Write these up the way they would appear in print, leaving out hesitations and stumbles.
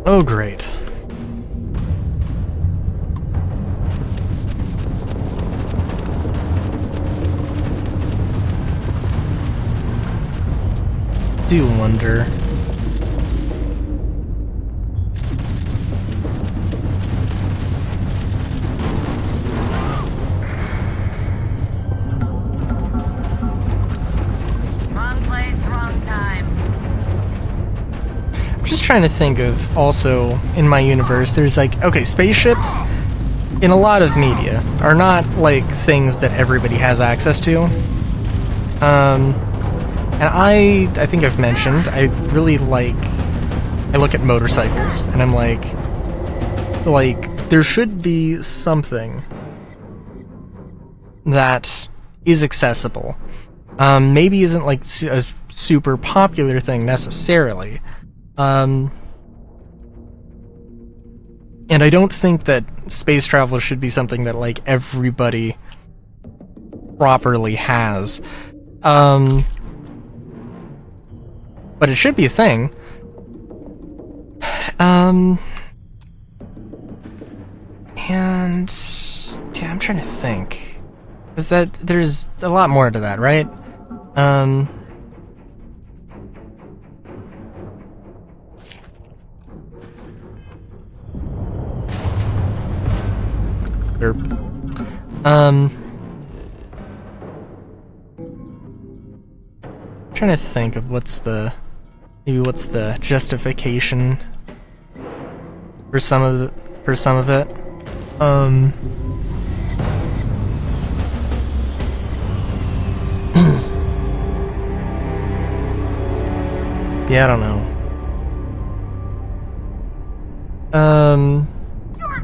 Oh, great. Do wonder. Wrong place, wrong time. I'm just trying to think of also in my universe, there's like, okay, spaceships in a lot of media are not like things that everybody has access to. And I think I've mentioned, I really like, I look at motorcycles, and I'm like, there should be something that is accessible. Maybe isn't like a super popular thing necessarily. And I don't think that space travel should be something that like everybody properly has. But it should be a thing. And yeah, I'm trying to think. Is that there's a lot more to that, right? Trying to think of what's the justification for some of it. Yeah, I don't know. You're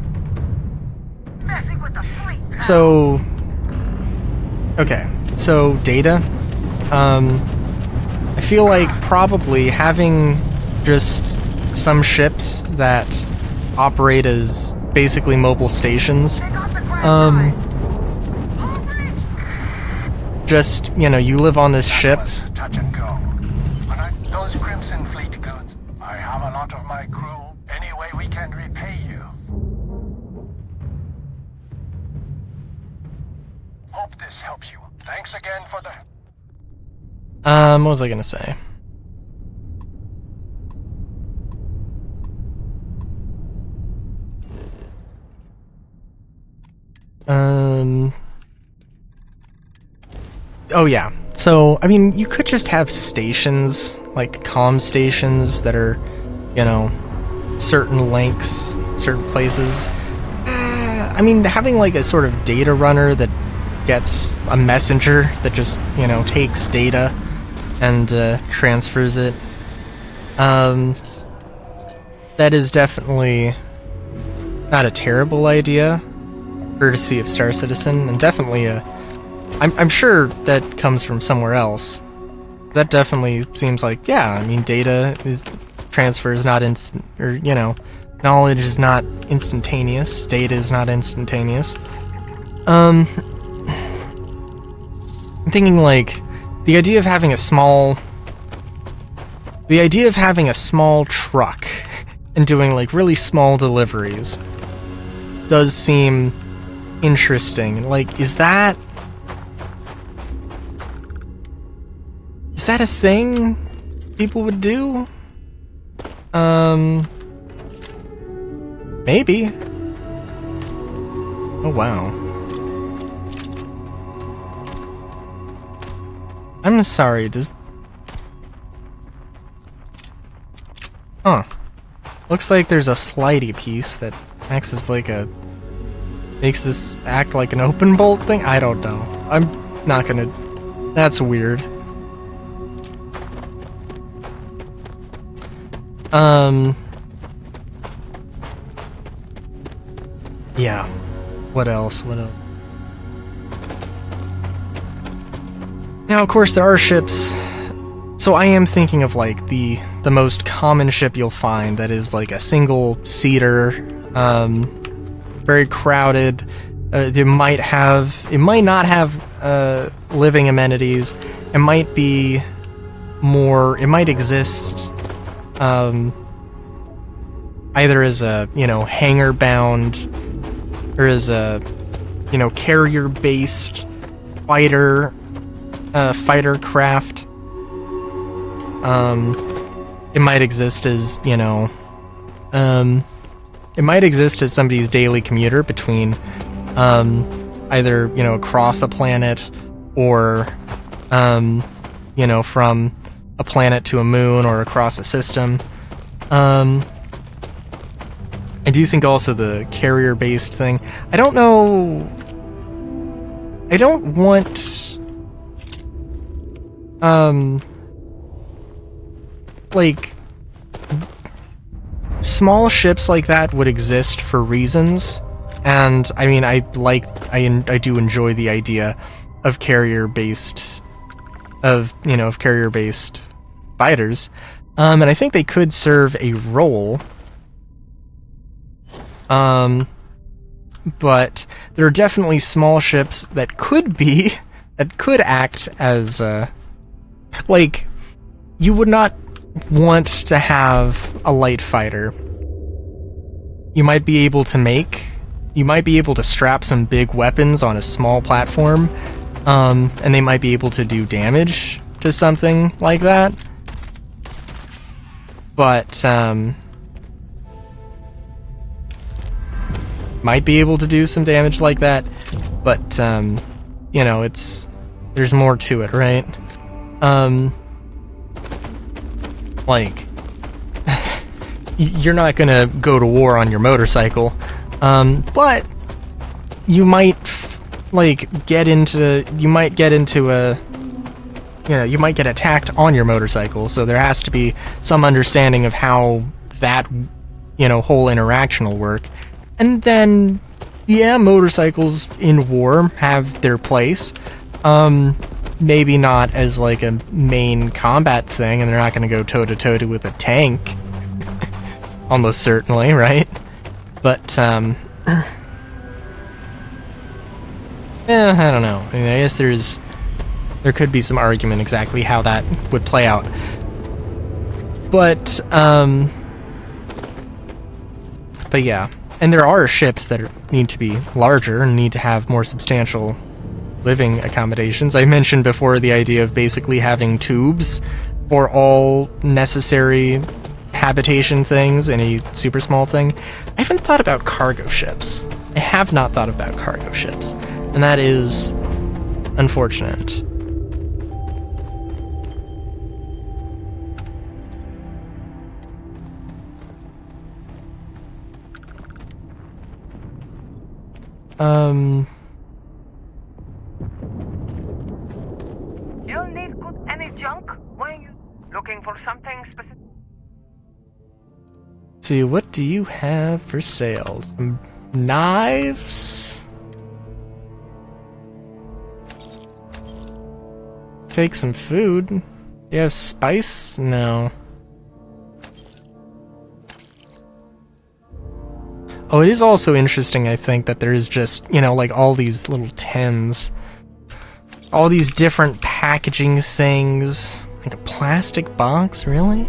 messing with the fleet. So, okay, so data. I feel like probably having just some ships that operate as basically mobile stations, just, you know, you live on this ship. Touch and go. Those Crimson Fleet goods, I have a lot of my crew. Any way we can repay you. Hope this helps you. Thanks again for the... What was I gonna say? Oh yeah. So, I mean, you could just have stations, like comm stations that are, you know, certain lengths, certain places. I mean, having like a sort of data runner that gets a messenger that just, you know, takes data and transfers it. That is definitely not a terrible idea, courtesy of Star Citizen, and definitely I'm sure that comes from somewhere else. That definitely seems like, yeah, I mean, data is transfer is not instant, or, you know, knowledge is not instantaneous, data is not instantaneous. I'm thinking like the idea of having a small truck and doing like really small deliveries does seem interesting. Like, is that a thing people would do? Maybe. Oh wow. I'm sorry, Huh. Looks like there's a slidey piece that acts as like makes this act like an open bolt thing? I don't know. I'm not gonna... That's weird. Yeah. What else? Now, of course, there are ships. So I am thinking of like the most common ship you'll find that is like a single seater, very crowded. It might not have living amenities. It might exist either as a, hangar bound or as a, carrier based fighter craft. It might exist as, it might exist as somebody's daily commuter between either, across a planet or, from a planet to a moon or across a system. I do think also the carrier-based thing. I don't know. I don't want, like, small ships like that would exist for reasons, and I mean, I do enjoy the idea of carrier-based fighters, and I think they could serve a role. But there are definitely small ships that could act as, like, you would not want to have a light fighter. You might be able to strap some big weapons on a small platform, and they might be able to do damage to something like that. But, might be able to do some damage like that, but, there's more to it, right? Like, you're not gonna go to war on your motorcycle, but you might, get attacked on your motorcycle, so there has to be some understanding of how that, whole interaction will work. And then, yeah, motorcycles in war have their place. Maybe not as, like, a main combat thing, and they're not going to go toe-to-toe with a tank. Almost certainly, right? But, I don't know. I mean, I guess there could be some argument exactly how that would play out. But yeah. And there are ships that need to be larger and need to have more substantial living accommodations. I mentioned before the idea of basically having tubes for all necessary habitation things in a super small thing. I haven't thought about cargo ships. I have not thought about cargo ships. And that is unfortunate. You need any junk? Were you looking for something specific? See, what do you have for sale? Some knives? Take some food. You have spice? No. Oh, it is also interesting, I think, that there is just, like all these little tins. All these different packaging things. Like a plastic box, really?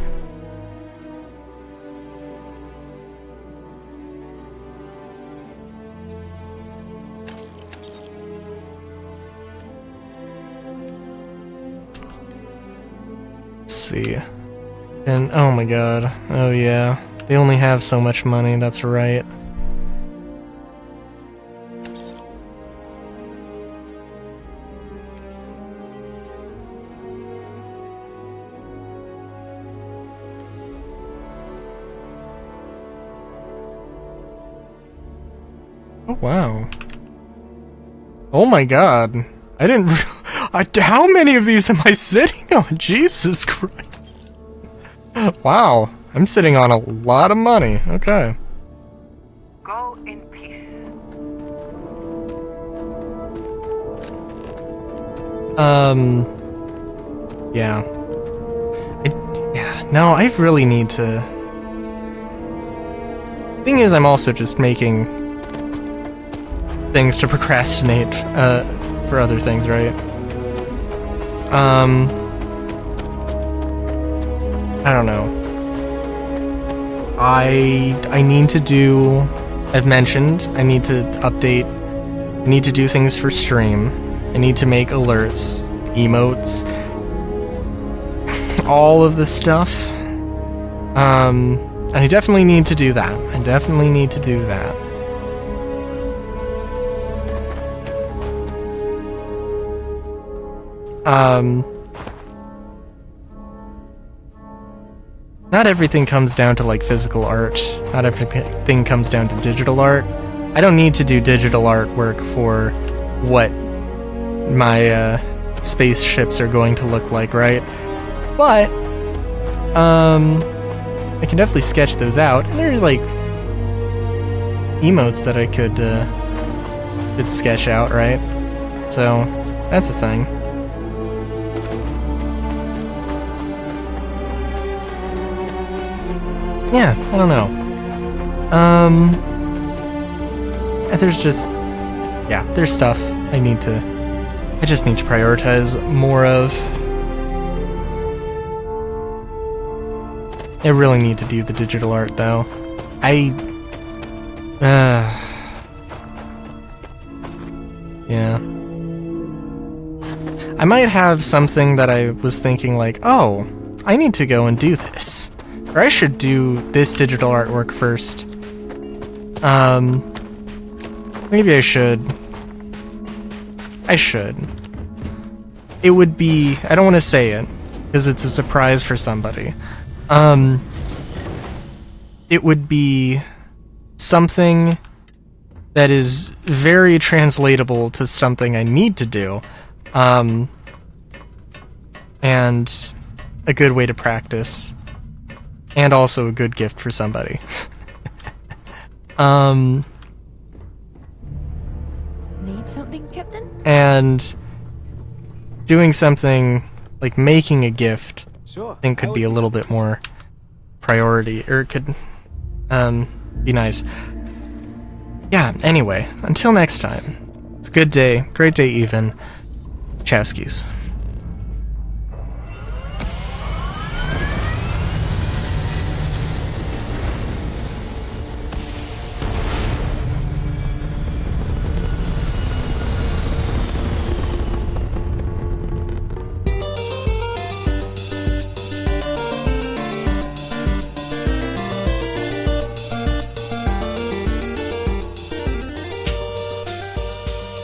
Let's see. And, oh my god. Oh yeah. They only have so much money, that's right. Oh, wow. Oh my god. I didn't how many of these am I sitting on? Jesus Christ. Wow. I'm sitting on a lot of money. Okay. Go in peace. Yeah. No, I really need to... Thing is, I'm also just making things to procrastinate, for other things, right? I don't know. I need to do, I've mentioned, I need to update, I need to do things for stream, I need to make alerts, emotes, all of the stuff. And I definitely need to do that. I definitely need to do that. Not everything comes down to like physical art. Not everything comes down to digital art. I don't need to do digital artwork for what my spaceships are going to look like, right? But I can definitely sketch those out. And there's like emotes that I could sketch out, right? So that's the thing. Yeah, I don't know. There's just, yeah, there's stuff I just need to prioritize more of. I really need to do the digital art, though. Yeah. I might have something that I was thinking like, oh, I need to go and do this. Or I should do this digital artwork first. Maybe I should. I should. It would be, I don't want to say it, because it's a surprise for somebody. It would be something that is very translatable to something I need to do, and a good way to practice, and also a good gift for somebody. Need something, Captain? And doing something like making a gift, Sure. I think could be a little bit more priority, or it could be nice. Yeah, anyway, until next time. Good day, great day even. Chowskis.